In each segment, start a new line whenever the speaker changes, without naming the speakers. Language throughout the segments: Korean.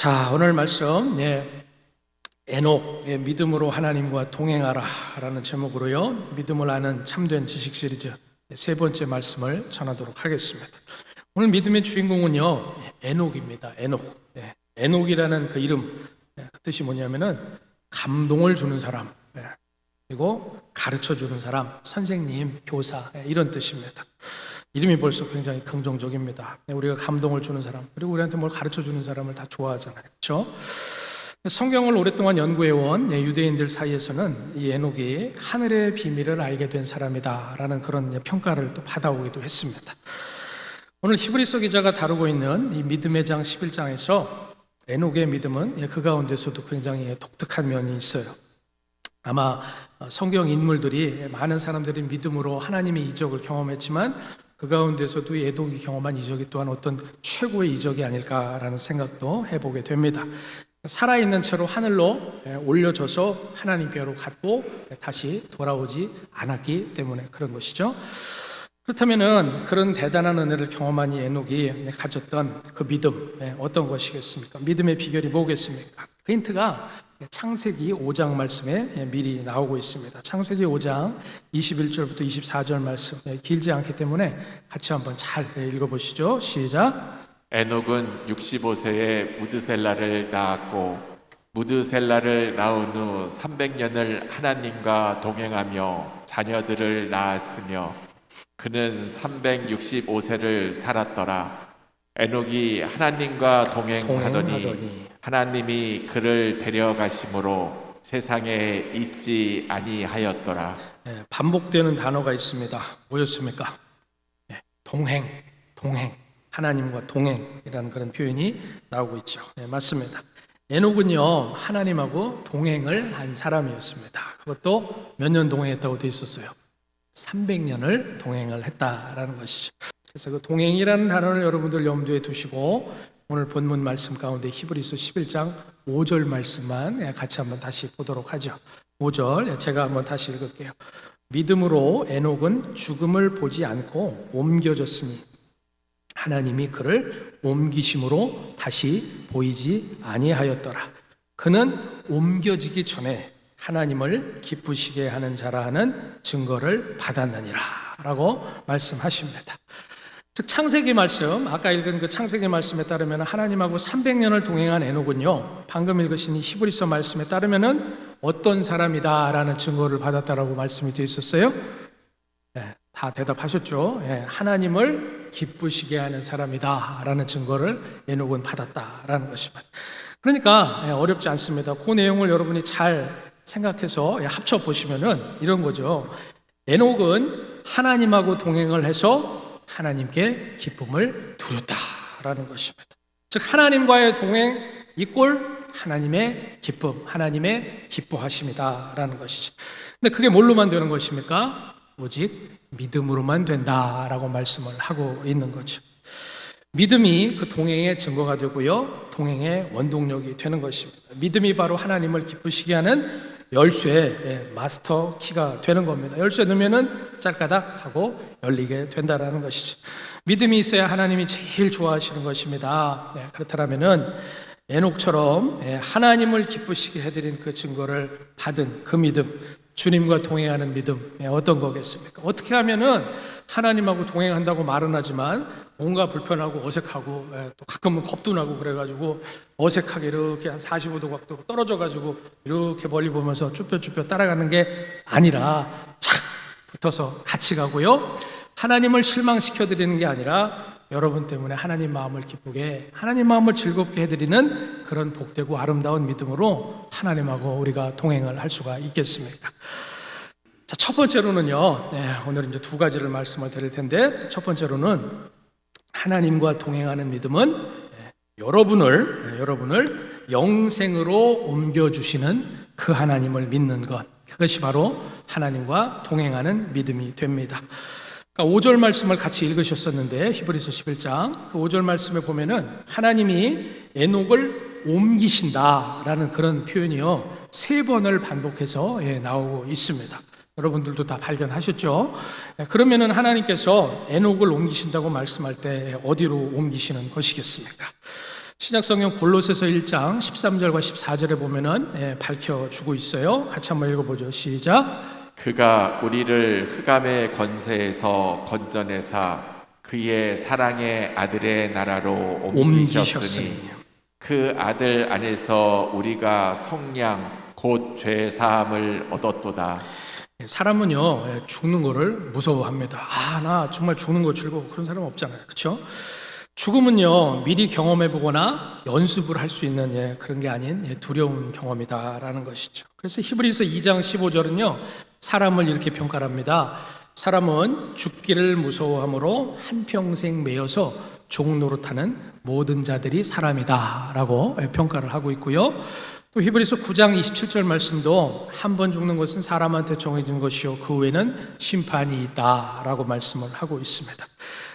자, 오늘 말씀 에녹, 믿음으로 하나님과 동행하라 라는 제목으로요, 믿음을 아는 참된 지식 시리즈 세 번째 말씀을 전하도록 하겠습니다. 오늘 믿음의 주인공은요, 에녹입니다. 에녹이라는 그 이름, 그 뜻이 뭐냐면은 감동을 주는 사람, 그리고 가르쳐 주는 사람, 선생님, 교사, 이런 뜻입니다. 이름이 벌써 굉장히 긍정적입니다. 우리가 감동을 주는 사람, 그리고 우리한테 뭘 가르쳐 주는 사람을 다 좋아하잖아요. 그렇죠? 성경을 오랫동안 연구해온 유대인들 사이에서는 이 에녹이 하늘의 비밀을 알게 된 사람이다라는 그런 평가를 또 받아오기도 했습니다. 오늘 히브리서 기자가 다루고 있는 이 믿음의 장 11장에서 에녹의 믿음은 그 가운데서도 굉장히 독특한 면이 있어요. 아마 성경 인물들이 많은 사람들이 믿음으로 하나님의 이적을 경험했지만 그 가운데서도 에녹이 경험한 이적이 또한 어떤 최고의 이적이 아닐까라는 생각도 해보게 됩니다. 살아있는 채로 하늘로 올려져서 하나님께로 갔고 다시 돌아오지 않았기 때문에 그런 것이죠. 그렇다면은 그런 대단한 은혜를 경험한 이 에녹이 가졌던 그 믿음, 어떤 것이겠습니까? 믿음의 비결이 뭐겠습니까? 그 힌트가 창세기 5장 말씀에 미리 나오고 있습니다. 창세기 5장 21절부터 24절 말씀, 길지 않기 때문에 같이 한번 잘 읽어보시죠. 시작.
에녹은 65세에 무드셀라를 낳았고 무드셀라를 낳은 후 300년을 하나님과 동행하며 자녀들을 낳았으며 그는 365세를 살았더라. 에녹이 하나님과 동행하더니 하나님이 그를 데려가심으로 세상에 있지 아니하였더라.
반복되는 단어가 있습니다. 뭐였습니까? 동행. 하나님과 동행이라는 그런 표현이 나오고 있죠. 맞습니다. 에녹은요, 하나님하고 동행을 한 사람이었습니다. 그것도 몇 년 동행했다고 되어 있었어요? 300년을 동행을 했다라는 것이죠. 그래서 그 동행이라는 단어를 여러분들 염두에 두시고 오늘 본문 말씀 가운데 히브리서 11장 5절 말씀만 같이 한번 다시 보도록 하죠. 5절 제가 한번 다시 읽을게요. 믿음으로 에녹은 죽음을 보지 않고 옮겨졌으니 하나님이 그를 옮기심으로 다시 보이지 아니하였더라. 그는 옮겨지기 전에 하나님을 기쁘시게 하는 자라 하는 증거를 받았느니라 라고 말씀하십니다. 즉 창세기 말씀, 아까 읽은 그 창세기 말씀에 따르면 하나님하고 300년을 동행한 에녹은요, 방금 읽으신 이 히브리서 말씀에 따르면 어떤 사람이다 라는 증거를 받았다라고 말씀이 되어 있었어요. 다 대답하셨죠. 하나님을 기쁘시게 하는 사람이다 라는 증거를 에녹은 받았다라는 것입니다. 그러니까 어렵지 않습니다. 그 내용을 여러분이 잘 생각해서 합쳐보시면은 이런 거죠. 에녹은 하나님하고 동행을 해서 하나님께 기쁨을 누렸다라는 것입니다. 즉 하나님과의 동행 이꼴 하나님의 기쁨, 하나님의 기뻐하심이다라는 것이죠. 근데 그게 뭘로만 되는 것입니까? 오직 믿음으로만 된다라고 말씀을 하고 있는 거죠. 믿음이 그 동행의 증거가 되고요, 동행의 원동력이 되는 것입니다. 믿음이 바로 하나님을 기쁘시게 하는 열쇠의 마스터 키가 되는 겁니다. 열쇠 넣으면은 짤까닥 하고 열리게 된다라는 것이죠. 믿음이 있어야 하나님이 제일 좋아하시는 것입니다. 그렇다면은 에녹처럼 하나님을 기쁘시게 해드린 그 증거를 받은 그 믿음, 주님과 동행하는 믿음, 어떤 거겠습니까? 어떻게 하면은 하나님하고 동행한다고 말은 하지만 뭔가 불편하고 어색하고 또 가끔은 겁도 나고 그래가지고 어색하게 이렇게 한 45도 각도로 떨어져가지고 이렇게 멀리 보면서 쭈뼛쭈뼛 따라가는 게 아니라 착 붙어서 같이 가고요, 하나님을 실망시켜드리는 게 아니라 여러분 때문에 하나님 마음을 기쁘게, 하나님 마음을 즐겁게 해드리는 그런 복되고 아름다운 믿음으로 하나님하고 우리가 동행을 할 수가 있겠습니까? 자, 첫 번째로는요, 오늘 이제 두 가지를 말씀을 드릴 텐데, 첫 번째로는 하나님과 동행하는 믿음은 여러분을 영생으로 옮겨주시는 그 하나님을 믿는 것, 그것이 바로 하나님과 동행하는 믿음이 됩니다. 5절 말씀을 같이 읽으셨었는데 히브리서 11장 그 5절 말씀에 보면은 하나님이 에녹을 옮기신다라는 그런 표현이요, 3번을 반복해서 나오고 있습니다. 여러분들도 다 발견하셨죠? 그러면은 하나님께서 에녹을 옮기신다고 말씀할 때 어디로 옮기시는 것이겠습니까? 신약성경 골로새서 1장 13절과 14절에 보면은 밝혀주고 있어요. 같이 한번 읽어보죠. 시작.
그가 우리를 흑암의 권세에서 건져내사 그의 사랑의 아들의 나라로 옮기셨으니 그 아들 안에서 우리가 성량 곧 죄 사함을 얻었도다.
사람은요 죽는 거를 무서워합니다. 나 정말 죽는 거 즐거워. 그런 사람 없잖아요, 그렇죠? 죽음은요 미리 경험해보거나 연습을 할 수 있는 그런 게 아닌 두려운 경험이다라는 것이죠. 그래서 히브리서 2장 15절은요 사람을 이렇게 평가합니다. 사람은 죽기를 무서워함으로 한평생 매여서 종노릇하는 모든 자들이 사람이다 라고 평가를 하고 있고요. 또 히브리서 9장 27절 말씀도 한 번 죽는 것은 사람한테 정해진 것이요 그 후에는 심판이 있다 라고 말씀을 하고 있습니다.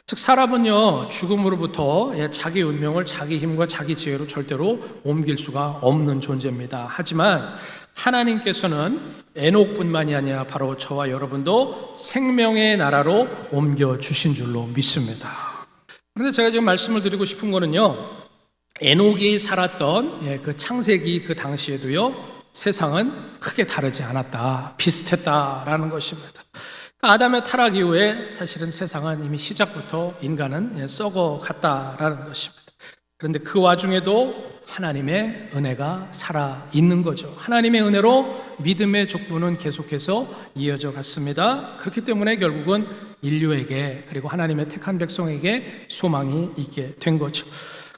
즉 사람은요 죽음으로부터 자기 운명을 자기 힘과 자기 지혜로 절대로 옮길 수가 없는 존재입니다. 하지만 하나님께서는 에녹뿐만이 아니라 바로 저와 여러분도 생명의 나라로 옮겨주신 줄로 믿습니다. 그런데 제가 지금 말씀을 드리고 싶은 거는요 에녹이 살았던 그 창세기 그 당시에도요 세상은 크게 다르지 않았다, 비슷했다라는 것입니다. 아담의 타락 이후에 사실은 세상은 이미 시작부터 인간은 썩어갔다라는 것입니다. 그런데 그 와중에도 하나님의 은혜가 살아있는 거죠. 하나님의 은혜로 믿음의 족보는 계속해서 이어져 갔습니다. 그렇기 때문에 결국은 인류에게 그리고 하나님의 택한 백성에게 소망이 있게 된 거죠.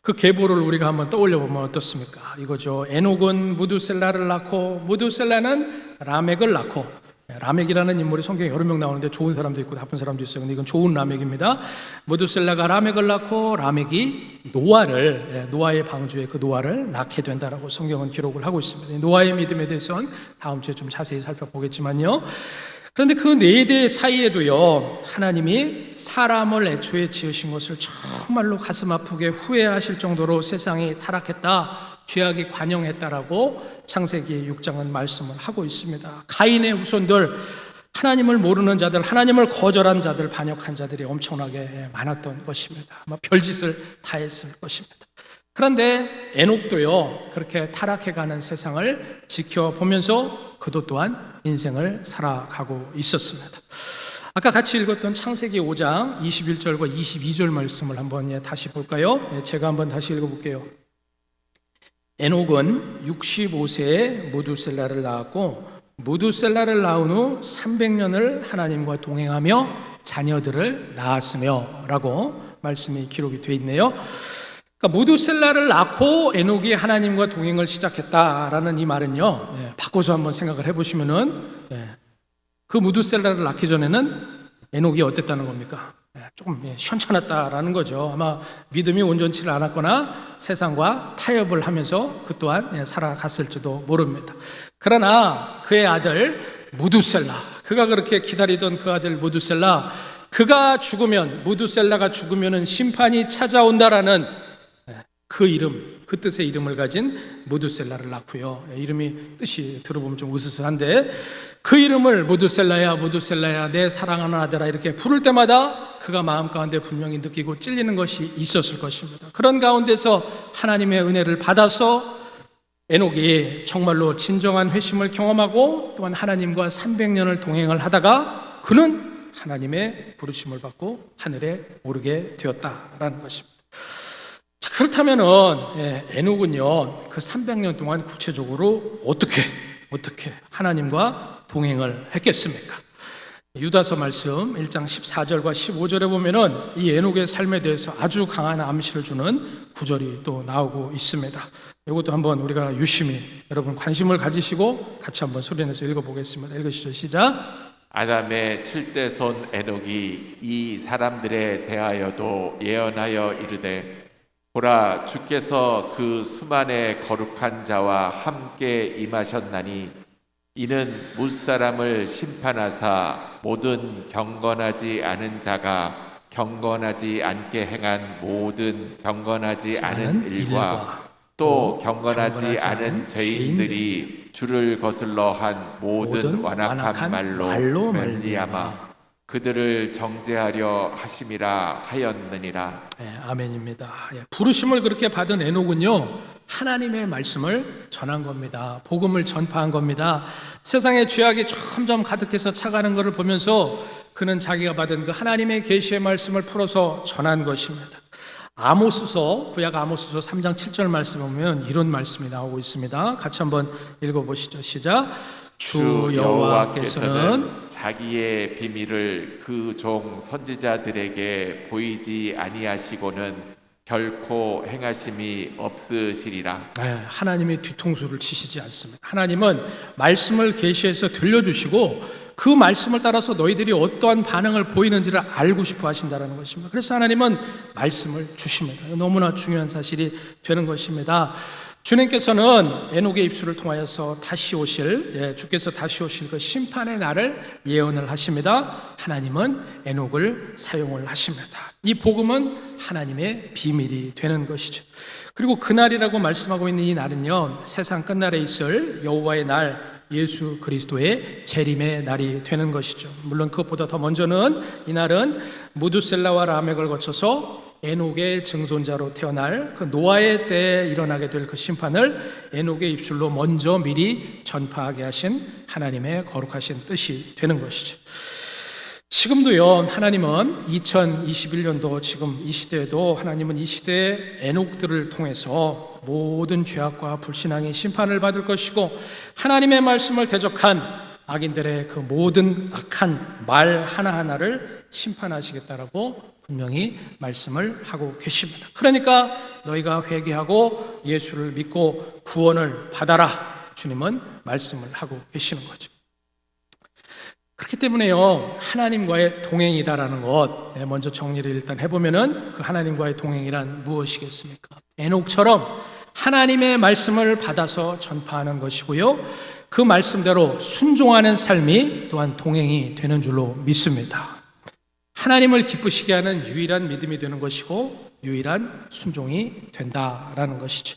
그 계보를 우리가 한번 떠올려 보면 어떻습니까? 이거죠. 에녹은 무두셀라를 낳고 무두셀라는 라멕을 낳고 라멕이라는 인물이 성경에 여러 명 나오는데 좋은 사람도 있고 나쁜 사람도 있어요. 근데 이건 좋은 라멕입니다. 무두셀라가 라멕을 낳고 라멕이 노아의 방주에 그 노아를 낳게 된다라고 성경은 기록을 하고 있습니다. 노아의 믿음에 대해서는 다음 주에 좀 자세히 살펴보겠지만요. 그런데 그 네 대 사이에도요 하나님이 사람을 애초에 지으신 것을 정말로 가슴 아프게 후회하실 정도로 세상이 타락했다, 죄악이 관영했다라고 창세기 6장은 말씀을 하고 있습니다. 가인의 후손들, 하나님을 모르는 자들, 하나님을 거절한 자들, 반역한 자들이 엄청나게 많았던 것입니다. 아마 별짓을 다 했을 것입니다. 그런데 에녹도요 그렇게 타락해가는 세상을 지켜보면서 그도 또한 인생을 살아가고 있었습니다. 아까 같이 읽었던 창세기 5장 21절과 22절 말씀을 한번 다시 볼까요? 제가 한번 다시 읽어볼게요. 에녹은 65세에 무두셀라를 낳았고 무두셀라를 낳은 후 300년을 하나님과 동행하며 자녀들을 낳았으며 라고 말씀이 기록이 되어 있네요. 그러니까 무두셀라를 낳고 에녹이 하나님과 동행을 시작했다라는 이 말은요 바꿔서 한번 생각을 해보시면은 그 무두셀라를 낳기 전에는 에녹이 어땠다는 겁니까? 조금 시원찮았다라는 거죠. 아마 믿음이 온전치 않았거나 세상과 타협을 하면서 그 또한 살아갔을지도 모릅니다. 그러나 그의 아들 무두셀라, 그가 그렇게 기다리던 그 아들 무두셀라, 그가 죽으면, 무두셀라가 죽으면 심판이 찾아온다라는 그 이름, 그 뜻의 이름을 가진 무두셀라를 낳고요. 이름이 뜻이 들어보면 좀 으스스한데 그 이름을 무두셀라야 무두셀라야 내 사랑하는 아들아 이렇게 부를 때마다 그가 마음 가운데 분명히 느끼고 찔리는 것이 있었을 것입니다. 그런 가운데서 하나님의 은혜를 받아서 에녹이 정말로 진정한 회심을 경험하고 또한 하나님과 300년을 동행을 하다가 그는 하나님의 부르심을 받고 하늘에 오르게 되었다라는 것입니다. 그렇다면은 에녹은요 그 300년 동안 구체적으로 어떻게 하나님과 동행을 했겠습니까? 유다서 말씀 1장 14절과 15절에 보면은 이 에녹의 삶에 대해서 아주 강한 암시를 주는 구절이 또 나오고 있습니다. 이것도 한번 우리가 유심히 여러분 관심을 가지시고 같이 한번 소리내서 읽어보겠습니다. 읽으시죠. 시작.
아담의 7대 손 에녹이 이 사람들에 대하여도 예언하여 이르되 보라 주께서 그 수만의 거룩한 자와 함께 임하셨나니 이는 뭇사람을 심판하사 모든 경건하지 않은 자가 경건하지 않게 행한 모든 경건하지 않은 일과 또 경건하지 않은 죄인들이 주를 거슬러 한 모든 완악한 말로 말미암아 그들을 정죄하려 하심이라 하였느니라.
아멘입니다. 부르심을 그렇게 받은 에녹은요, 하나님의 말씀을 전한 겁니다. 복음을 전파한 겁니다. 세상에 죄악이 점점 가득해서 차가는 것을 보면서 그는 자기가 받은 그 하나님의 계시의 말씀을 풀어서 전한 것입니다. 아모스서, 구약 아모스서 3장 7절 말씀에 보면 이런 말씀이 나오고 있습니다. 같이 한번 읽어보시죠. 시작. 주 여호와께서는
자기의 비밀을 그 종 선지자들에게 보이지 아니하시고는 결코 행하심이 없으시리라.
하나님이 뒤통수를 치시지 않습니다. 하나님은 말씀을 계시해서 들려주시고 그 말씀을 따라서 너희들이 어떠한 반응을 보이는지를 알고 싶어 하신다는 것입니다. 그래서 하나님은 말씀을 주십니다. 너무나 중요한 사실이 되는 것입니다. 주님께서는 에녹의 입술을 통하여서 다시 오실, 주께서 다시 오실 그 심판의 날을 예언을 하십니다. 하나님은 에녹을 사용을 하십니다. 이 복음은 하나님의 비밀이 되는 것이죠. 그리고 그날이라고 말씀하고 있는 이 날은요, 세상 끝날에 있을 여호와의 날, 예수 그리스도의 재림의 날이 되는 것이죠. 물론 그것보다 더 먼저는 이 날은 무두셀라와 라멕을 거쳐서 에녹의 증손자로 태어날 그 노아의 때에 일어나게 될 그 심판을 에녹의 입술로 먼저 미리 전파하게 하신 하나님의 거룩하신 뜻이 되는 것이죠. 지금도요, 하나님은 2021년도 지금 이 시대에도 하나님은 이 시대의 에녹들을 통해서 모든 죄악과 불신앙이 심판을 받을 것이고 하나님의 말씀을 대적한 악인들의 그 모든 악한 말 하나하나를 심판하시겠다라고 분명히 말씀을 하고 계십니다. 그러니까 너희가 회개하고 예수를 믿고 구원을 받아라. 주님은 말씀을 하고 계시는 거죠. 그렇기 때문에요, 하나님과의 동행이다라는 것, 먼저 정리를 일단 해보면은 그 하나님과의 동행이란 무엇이겠습니까? 에녹처럼 하나님의 말씀을 받아서 전파하는 것이고요, 그 말씀대로 순종하는 삶이 또한 동행이 되는 줄로 믿습니다. 하나님을 기쁘시게 하는 유일한 믿음이 되는 것이고 유일한 순종이 된다라는 것이죠.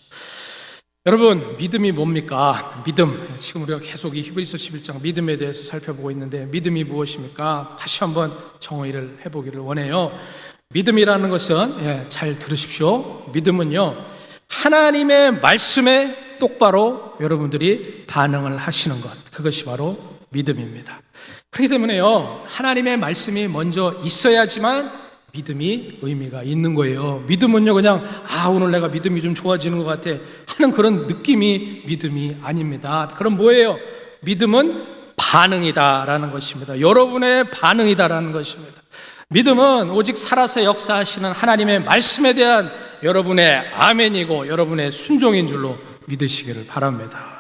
여러분, 믿음이 뭡니까? 믿음, 지금 우리가 계속 이 히브리서 11장 믿음에 대해서 살펴보고 있는데 믿음이 무엇입니까? 다시 한번 정의를 해보기를 원해요. 믿음이라는 것은, 잘 들으십시오. 믿음은요, 하나님의 말씀에 똑바로 여러분들이 반응을 하시는 것, 그것이 바로 믿음입니다. 그렇기 때문에요, 하나님의 말씀이 먼저 있어야지만 믿음이 의미가 있는 거예요. 믿음은요, 그냥 오늘 내가 믿음이 좀 좋아지는 것 같아 하는 그런 느낌이 믿음이 아닙니다. 그럼 뭐예요? 믿음은 반응이다라는 것입니다. 여러분의 반응이다라는 것입니다. 믿음은 오직 살아서 역사하시는 하나님의 말씀에 대한 여러분의 아멘이고 여러분의 순종인 줄로 믿으시기를 바랍니다.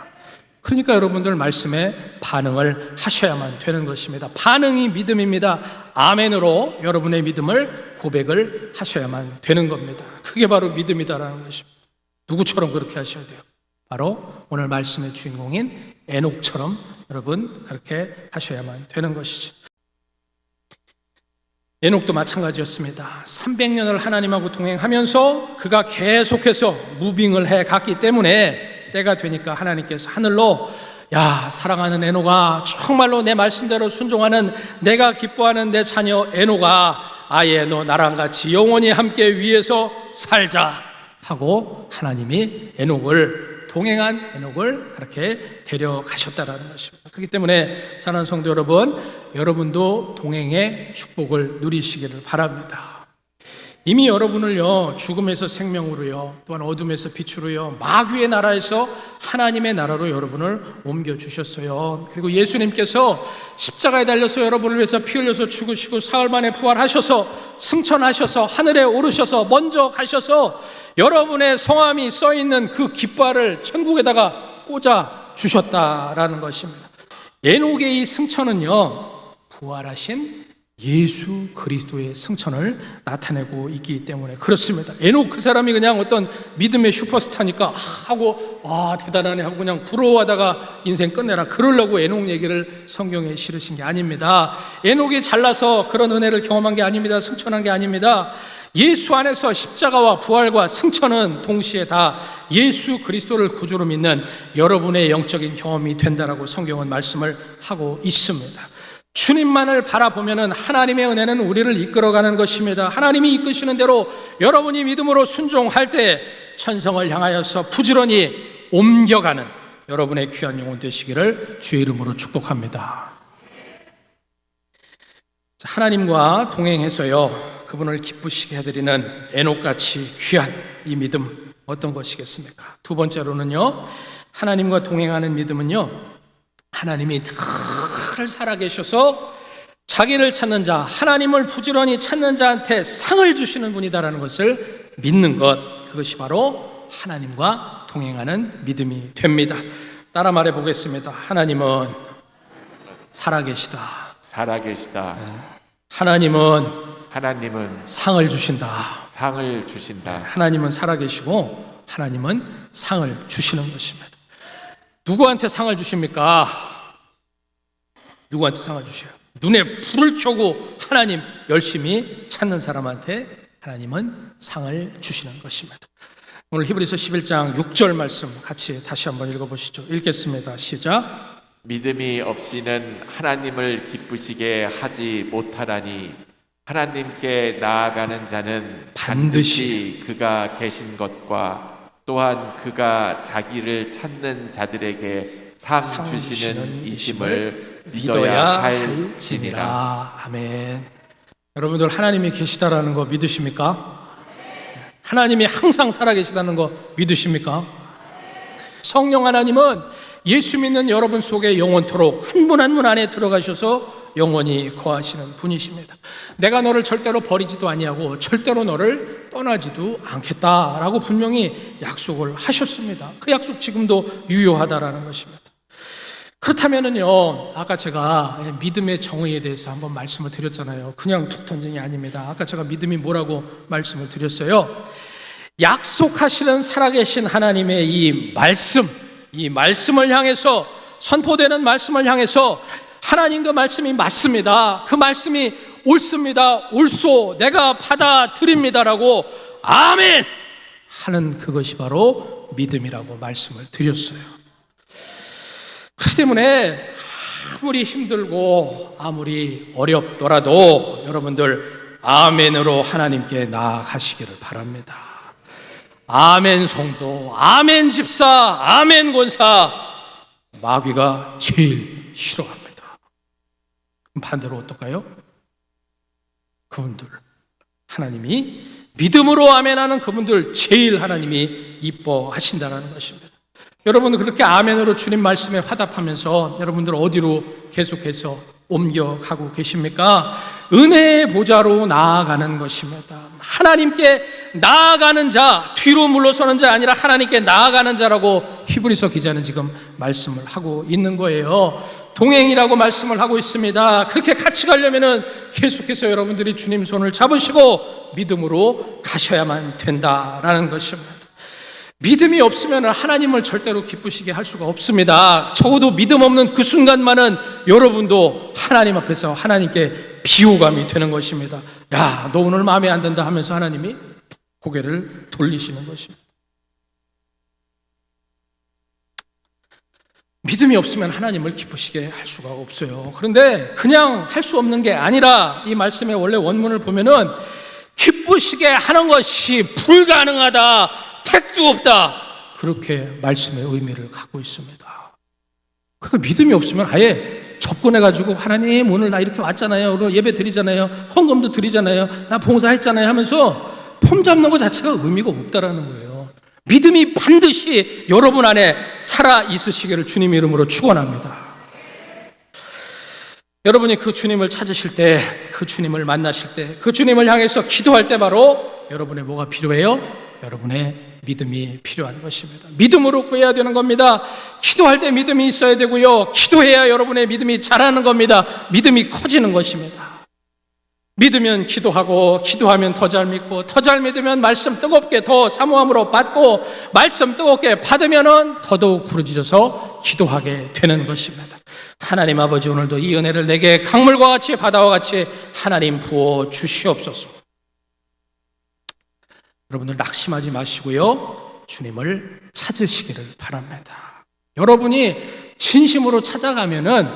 그러니까 여러분들 말씀에 반응을 하셔야만 되는 것입니다. 반응이 믿음입니다. 아멘으로 여러분의 믿음을 고백을 하셔야만 되는 겁니다. 그게 바로 믿음이다라는 것입니다. 누구처럼 그렇게 하셔야 돼요? 바로 오늘 말씀의 주인공인 에녹처럼 여러분 그렇게 하셔야만 되는 것이죠. 에녹도 마찬가지였습니다. 300년을 하나님하고 동행하면서 그가 계속해서 무빙을 해갔기 때문에 때가 되니까 하나님께서 하늘로 사랑하는 에녹아, 정말로 내 말씀대로 순종하는 내가 기뻐하는 내 자녀 에녹아, 아예 너 나랑 같이 영원히 함께 위에서 살자 하고 하나님이 동행한 에녹을 그렇게 데려가셨다라는 것입니다. 그렇기 때문에 사랑하는 성도 여러분, 여러분도 동행의 축복을 누리시기를 바랍니다. 이미 여러분을요, 죽음에서 생명으로요, 또한 어둠에서 빛으로요, 마귀의 나라에서 하나님의 나라로 여러분을 옮겨주셨어요. 그리고 예수님께서 십자가에 달려서 여러분을 위해서 피 흘려서 죽으시고 사흘 만에 부활하셔서 승천하셔서 하늘에 오르셔서 먼저 가셔서 여러분의 성함이 써있는 그 깃발을 천국에다가 꽂아 주셨다라는 것입니다. 에녹의 이 승천은요, 부활하신 예수 그리스도의 승천을 나타내고 있기 때문에 그렇습니다. 에녹 그 사람이 그냥 어떤 믿음의 슈퍼스타니까 대단하네 하고 그냥 부러워하다가 인생 끝내라 그러려고 에녹 얘기를 성경에 실으신 게 아닙니다. 에녹이 잘나서 그런 은혜를 경험한 게 아닙니다. 승천한 게 아닙니다. 예수 안에서 십자가와 부활과 승천은 동시에 다 예수 그리스도를 구주로 믿는 여러분의 영적인 경험이 된다라고 성경은 말씀을 하고 있습니다. 주님만을 바라보면 하나님의 은혜는 우리를 이끌어가는 것입니다. 하나님이 이끄시는 대로 여러분이 믿음으로 순종할 때 천성을 향하여서 부지런히 옮겨가는 여러분의 귀한 영혼 되시기를 주의 이름으로 축복합니다. 하나님과 동행해서요, 그분을 기쁘시게 해드리는 에녹같이 귀한 이 믿음 어떤 것이겠습니까? 두 번째로는요, 하나님과 동행하는 믿음은요, 하나님이 늘 살아계셔서 자기를 찾는 자, 하나님을 부지런히 찾는 자한테 상을 주시는 분이다라는 것을 믿는 것, 그것이 바로 하나님과 동행하는 믿음이 됩니다. 따라 말해 보겠습니다. 하나님은 살아계시다.
살아계시다.
하나님은 상을 주신다.
상을 주신다.
하나님은 살아계시고 하나님은 상을 주시는 것입니다. 누구한테 상을 주십니까? 누구한테 상을 주셔요? 눈에 불을 켜고 하나님 열심히 찾는 사람한테 하나님은 상을 주시는 것입니다. 오늘 히브리서 11장 6절 말씀 같이 다시 한번 읽어보시죠. 읽겠습니다. 시작.
믿음이 없이는 하나님을 기쁘시게 하지 못하라니 하나님께 나아가는 자는 반드시 그가 계신 것과 또한 그가 자기를 찾는 자들에게 상 주시는 이심을 믿어야 할지니라.
아멘. 여러분들 하나님이 계시다라는 거 믿으십니까? 하나님이 항상 살아계시다는 거 믿으십니까? 성령 하나님은 예수 믿는 여러분 속에 영원토록 한 분 한 분 안에 들어가셔서 영원히 거하시는 분이십니다. 내가 너를 절대로 버리지도 아니하고 절대로 너를 떠나지도 않겠다라고 분명히 약속을 하셨습니다. 그 약속 지금도 유효하다라는 것입니다. 그렇다면은요, 아까 제가 믿음의 정의에 대해서 한번 말씀을 드렸잖아요. 그냥 툭 던진 게 아닙니다. 아까 제가 믿음이 뭐라고 말씀을 드렸어요. 약속하시는 살아계신 하나님의 이 말씀을 향해서, 선포되는 말씀을 향해서 하나님 그 말씀이 맞습니다. 그 말씀이 옳습니다. 옳소. 내가 받아들입니다라고 아멘 하는 그것이 바로 믿음이라고 말씀을 드렸어요. 그렇기 때문에 아무리 힘들고 아무리 어렵더라도 여러분들 아멘으로 하나님께 나아가시기를 바랍니다. 아멘 성도, 아멘 집사, 아멘 권사, 마귀가 제일 싫어합니다. 반대로 어떨까요? 그분들, 하나님이 믿음으로 아멘하는 그분들 제일 하나님이 이뻐하신다는 것입니다. 여러분 그렇게 아멘으로 주님 말씀에 화답하면서 여러분들 어디로 계속해서 옮겨가고 계십니까? 은혜의 보좌로 나아가는 것입니다. 하나님께 나아가는 자, 뒤로 물러서는 자 아니라 하나님께 나아가는 자라고 히브리서 기자는 지금 말씀을 하고 있는 거예요. 동행이라고 말씀을 하고 있습니다. 그렇게 같이 가려면은 계속해서 여러분들이 주님 손을 잡으시고 믿음으로 가셔야만 된다라는 것입니다. 믿음이 없으면 하나님을 절대로 기쁘시게 할 수가 없습니다. 적어도 믿음 없는 그 순간만은 여러분도 하나님 앞에서 하나님께 비호감이 되는 것입니다. 야, 너 오늘 마음에 안 든다 하면서 하나님이 고개를 돌리시는 것입니다. 믿음이 없으면 하나님을 기쁘시게 할 수가 없어요. 그런데 그냥 할 수 없는 게 아니라 이 말씀의 원래 원문을 보면은 기쁘시게 하는 것이 불가능하다, 택도 없다, 그렇게 말씀의 의미를 갖고 있습니다. 그러니까 믿음이 없으면 아예 접근해가지고 하나님 오늘 나 이렇게 왔잖아요, 오늘 예배 드리잖아요, 헌금도 드리잖아요, 나 봉사했잖아요 하면서 폼 잡는 것 자체가 의미가 없다라는 거예요. 믿음이 반드시 여러분 안에 살아 있으시기를 주님 이름으로 축원합니다. 여러분이 그 주님을 찾으실 때, 그 주님을 만나실 때, 그 주님을 향해서 기도할 때 바로 여러분의 뭐가 필요해요? 여러분의 믿음이 필요한 것입니다. 믿음으로 구해야 되는 겁니다. 기도할 때 믿음이 있어야 되고요, 기도해야 여러분의 믿음이 자라는 겁니다. 믿음이 커지는 것입니다. 믿으면 기도하고, 기도하면 더 잘 믿고, 더 잘 믿으면 말씀 뜨겁게 더 사모함으로 받고, 말씀 뜨겁게 받으면 더더욱 부르짖어서 기도하게 되는 것입니다. 하나님 아버지, 오늘도 이 은혜를 내게 강물과 같이 바다와 같이 하나님 부어 주시옵소서. 여러분들 낙심하지 마시고요, 주님을 찾으시기를 바랍니다. 여러분이 진심으로 찾아가면은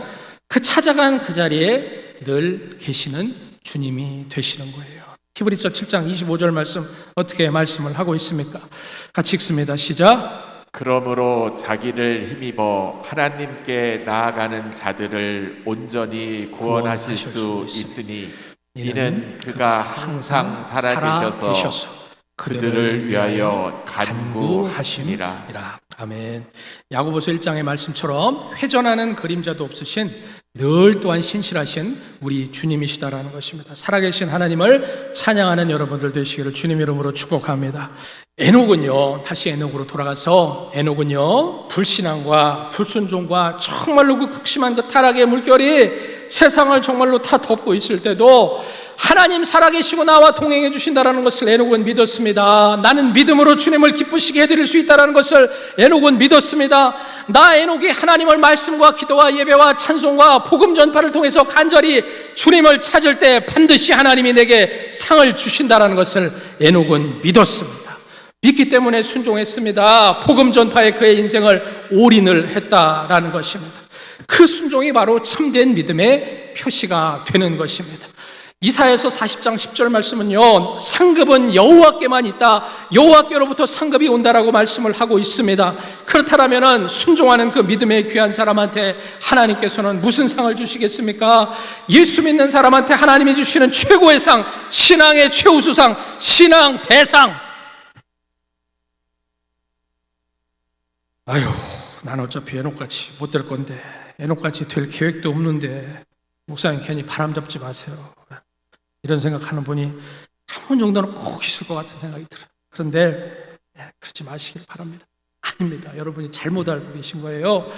그 찾아간 그 자리에 늘 계시는 주님이 되시는 거예요. 히브리서 7장 25절 말씀 어떻게 말씀을 하고 있습니까? 같이 읽습니다. 시작.
그러므로 자기를 힘입어 하나님께 나아가는 자들을 온전히 구원하실 수 있으니 이는 그가 항상 살아계셔서 그들을 위하여 간구하시니라.
아멘. 야고보서 1장의 말씀처럼 회전하는 그림자도 없으신 늘 또한 신실하신 우리 주님이시다라는 것입니다. 살아계신 하나님을 찬양하는 여러분들 되시기를 주님 이름으로 축복합니다. 에녹은요, 다시 에녹으로 돌아가서 에녹은요, 불신앙과 불순종과 정말로 그 극심한 그 타락의 물결이 세상을 정말로 다 덮고 있을 때도 하나님 살아계시고 나와 동행해 주신다라는 것을 에녹은 믿었습니다. 나는 믿음으로 주님을 기쁘시게 해드릴 수 있다는 것을 에녹은 믿었습니다. 나 에녹이 하나님을 말씀과 기도와 예배와 찬송과 복음 전파를 통해서 간절히 주님을 찾을 때 반드시 하나님이 내게 상을 주신다라는 것을 에녹은 믿었습니다. 믿기 때문에 순종했습니다. 복음 전파에 그의 인생을 올인을 했다라는 것입니다. 그 순종이 바로 참된 믿음의 표시가 되는 것입니다. 이사야서 40장 10절 말씀은요, 상급은 여호와께만 있다, 여호와께로부터 상급이 온다라고 말씀을 하고 있습니다. 그렇다면 순종하는 그 믿음의 귀한 사람한테 하나님께서는 무슨 상을 주시겠습니까? 예수 믿는 사람한테 하나님이 주시는 최고의 상, 신앙의 최우수상, 신앙 대상. 아유, 난 어차피 에녹같이 못 될 건데, 에녹같이 될 계획도 없는데 목사님 괜히 바람 잡지 마세요, 이런 생각하는 분이 한 분 정도는 꼭 있을 것 같은 생각이 들어요. 그런데 그러지 마시길 바랍니다. 아닙니다. 여러분이 잘못 알고 계신 거예요.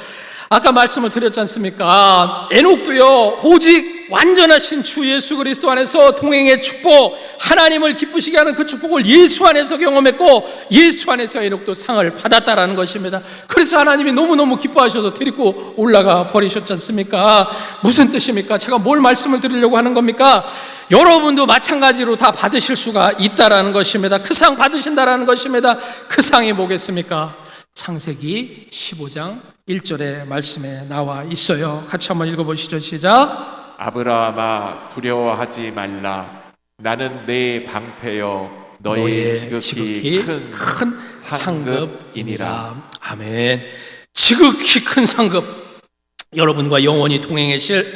아까 말씀을 드렸지 않습니까? 에녹도요, 오직 완전하신 주 예수 그리스도 안에서 동행의 축복, 하나님을 기쁘시게 하는 그 축복을 예수 안에서 경험했고 예수 안에서 에녹도 상을 받았다라는 것입니다. 그래서 하나님이 너무너무 기뻐하셔서 데리고 올라가 버리셨지 않습니까? 무슨 뜻입니까? 제가 뭘 말씀을 드리려고 하는 겁니까? 여러분도 마찬가지로 다 받으실 수가 있다라는 것입니다. 그 상 받으신다라는 것입니다. 그 상이 뭐겠습니까? 창세기 15장 1절의 말씀에 나와 있어요. 같이 한번 읽어보시죠. 시작.
아브라함아 두려워하지 말라. 나는 내 방패여 너의 지극히 큰 상급이니라.
아멘. 지극히 큰 상급. 여러분과 영원히 동행해 주실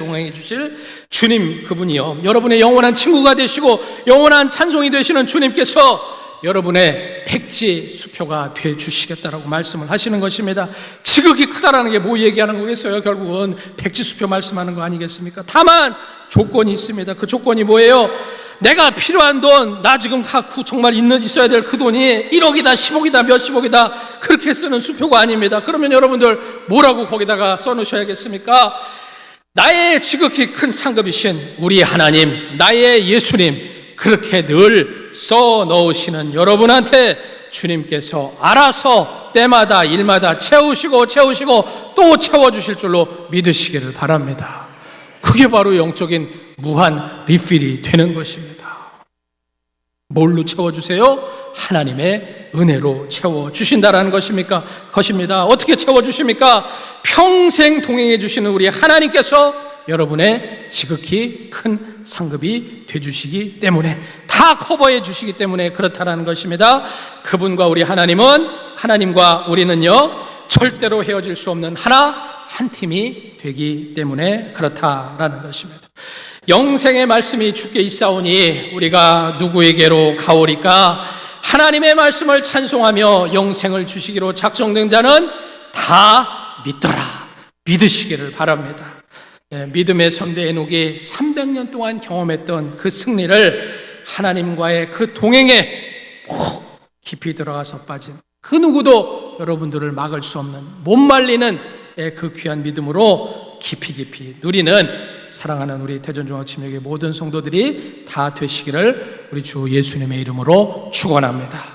주님, 그분이요, 여러분의 영원한 친구가 되시고 영원한 찬송이 되시는 주님께서 여러분의 백지 수표가 돼 주시겠다라고 말씀을 하시는 것입니다. 지극히 크다라는 게 뭐 얘기하는 거겠어요? 결국은 백지 수표 말씀하는 거 아니겠습니까? 다만 조건이 있습니다. 그 조건이 뭐예요? 내가 필요한 돈, 나 지금 갖고 정말 있어야 될 그 돈이 1억이다 10억이다 몇십억이다 그렇게 쓰는 수표가 아닙니다. 그러면 여러분들 뭐라고 거기다가 써놓으셔야겠습니까? 나의 지극히 큰 상급이신 우리 하나님, 나의 예수님, 그렇게 늘 써넣으시는 여러분한테 주님께서 알아서 때마다 일마다 채우시고 또 채워주실 줄로 믿으시기를 바랍니다. 그게 바로 영적인 무한 리필이 되는 것입니다. 뭘로 채워주세요? 하나님의 은혜로 채워주신다라는 것입니다. 어떻게 채워주십니까? 평생 동행해 주시는 우리 하나님께서 여러분의 지극히 큰 상급이 되주시기 때문에, 다 커버해 주시기 때문에 그렇다라는 것입니다. 그분과 우리 하나님과 우리는요, 절대로 헤어질 수 없는 한 팀이 되기 때문에 그렇다라는 것입니다. 영생의 말씀이 주께 있사오니 우리가 누구에게로 가오리까? 하나님의 말씀을 찬송하며 영생을 주시기로 작정된 자는 다 믿으시기를 바랍니다. 믿음의 선배 에녹이 300년 동안 경험했던 그 승리를 하나님과의 그 동행에 푹 깊이 들어가서 빠진 그 누구도 여러분들을 막을 수 없는, 못 말리는 그 귀한 믿음으로 깊이 누리는 사랑하는 우리 대전중앙침역의 모든 성도들이 다 되시기를 우리 주 예수님의 이름으로 축원합니다.